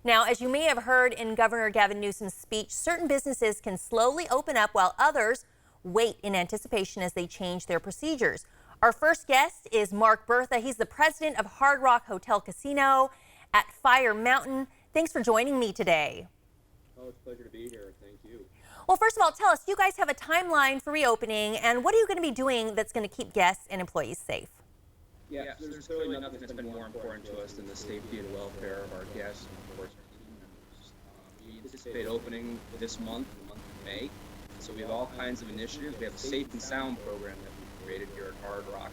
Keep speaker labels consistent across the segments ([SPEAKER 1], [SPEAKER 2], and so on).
[SPEAKER 1] Now, as you may have heard in Governor Gavin Newsom's speech, certain businesses can slowly open up while others wait in anticipation as they change their procedures. Our first guest is Mark Birtha. He's the president of Hard Rock Hotel Casino at Fire Mountain. Thanks for joining me today.
[SPEAKER 2] Oh, it's a pleasure to be here. Thank you.
[SPEAKER 1] Well, first of all, tell us, you guys have a timeline for reopening, and what are you going to be doing that's going to keep guests and employees safe?
[SPEAKER 2] Yeah, so there's clearly nothing that's been more important to us than the safety and welfare of our guests and, of course, our team members. We anticipate opening this month, the month of May. So we have all kinds of initiatives. We have a safe and sound program that we've created here at Hard Rock,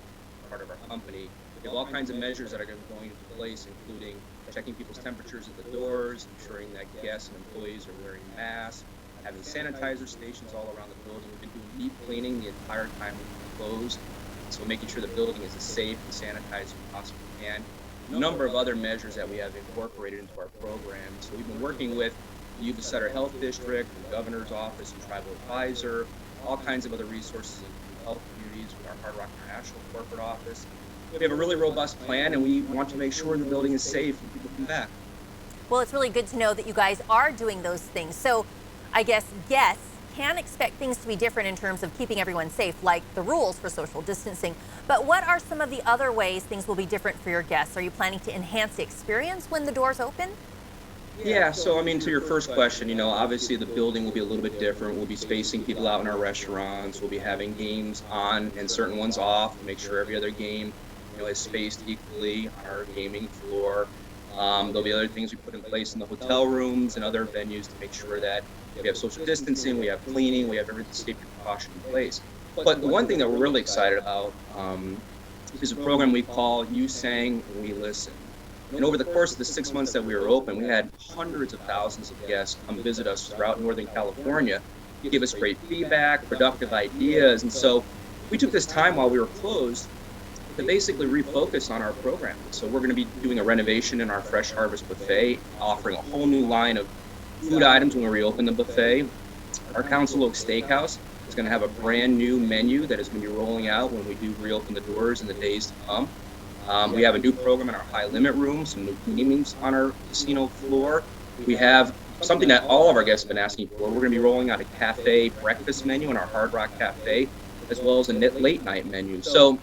[SPEAKER 2] part of our company. We have all kinds of measures that are going into place, including checking people's temperatures at the doors, ensuring that guests and employees are wearing masks, having sanitizer stations all around the building. We've been doing deep cleaning the entire time we've been closed. So making sure the building is as safe and sanitized as we possibly can. A number of other measures that we have incorporated into our program. So we've been working with the Yuba Sutter Health District, the Governor's Office and Tribal Advisor, all kinds of other resources in health communities with our Hard Rock International Corporate Office. We have a really robust plan, and we want to make sure the building is safe and people come back.
[SPEAKER 1] Well, it's really good to know that you guys are doing those things. So I guess guests can expect things to be different in terms of keeping everyone safe, like the rules for social distancing. But what are some of the other ways things will be different for your guests? Are you planning to enhance the experience when the doors open?
[SPEAKER 2] Yeah, so I mean, to your first question, obviously the building will be a little bit different. We'll be spacing people out in our restaurants. We'll be having games on and certain ones off to make sure every other game, is spaced equally on our gaming floor. There'll be other things we put in place in the hotel rooms and other venues to make sure that we have social distancing, we have cleaning, we have every safety precaution in place. But the one thing that we're really excited about is a program we call You Sang, We Listen. And over the course of the 6 months that we were open, we had hundreds of thousands of guests come visit us throughout Northern California, give us great feedback, productive ideas. And so we took this time while we were closed to basically refocus on our programming. So we're going to be doing a renovation in our Fresh Harvest Buffet, offering a whole new line of food items when we reopen the buffet. Our Council Oaks Steakhouse is going to have a brand new menu that is going to be rolling out when we do reopen the doors in the days to come. We have a new program in our high limit room, some new gamings on our casino floor. We have something that all of our guests have been asking for. We're going to be rolling out a cafe breakfast menu in our Hard Rock Cafe, as well as a late night menu. So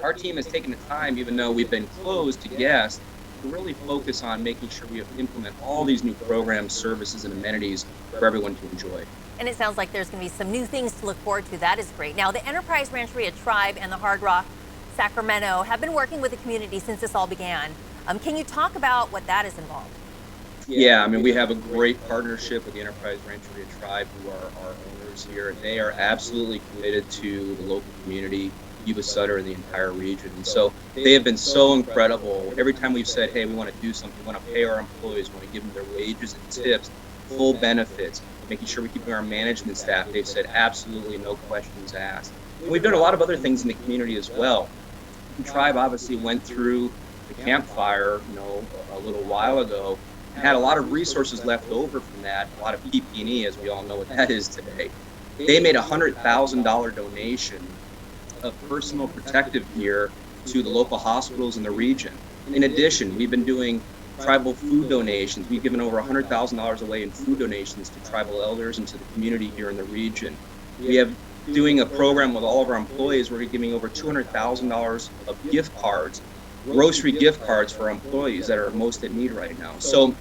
[SPEAKER 2] our team has taken the time, even though we've been closed to guests, to really focus on making sure we implement all these new programs, services, and amenities for everyone to enjoy.
[SPEAKER 1] And it sounds like there's going to be some new things to look forward to. That is great. Now, the Enterprise Rancheria Tribe and the Hard Rock Sacramento have been working with the community since this all began. Can you talk about what that is involved?
[SPEAKER 2] Yeah, I mean, we have a great partnership with the Enterprise Rancheria Tribe, who are our owners here. They are absolutely committed to the local community, Yuba Sutter, and the entire region. And so they have been so incredible. Every time we've said, hey, we want to do something, we want to pay our employees, we want to give them their wages and tips, full benefits, making sure we're keeping our management staff, they've said absolutely no questions asked. And we've done a lot of other things in the community as well. The tribe obviously went through the campfire, a little while ago, and had a lot of resources left over from that, a lot of PPE, as we all know what that is today. They made a $100,000 donation of personal protective gear to the local hospitals in the region. In addition, we've been doing tribal food donations. We've given over $100,000 away in food donations to tribal elders and to the community here in the region. We have doing a program with all of our employees. We're giving over $200,000 of gift cards, grocery gift cards for our employees that are most in need right now. So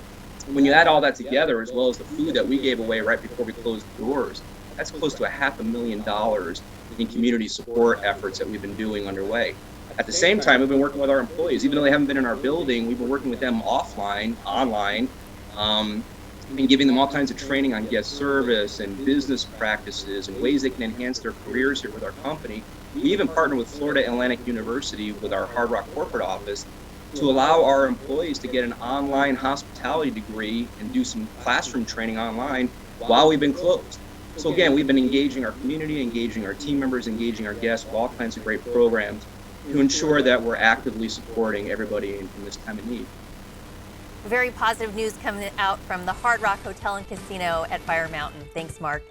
[SPEAKER 2] when you add all that together, as well as the food that we gave away right before we closed the doors, that's close to $500,000 in community support efforts that we've been doing underway. At the same time, we've been working with our employees. Even though they haven't been in our building, we've been working with them offline, online, and giving them all kinds of training on guest service and business practices and ways they can enhance their careers here with our company. We even partner with Florida Atlantic University with our Hard Rock corporate office to allow our employees to get an online hospitality degree and do some classroom training online while we've been closed. So again, we've been engaging our community, engaging our team members, engaging our guests with all kinds of great programs to ensure that we're actively supporting everybody in this time of need.
[SPEAKER 1] Very positive news coming out from the Hard Rock Hotel and Casino at Fire Mountain. Thanks, Mark.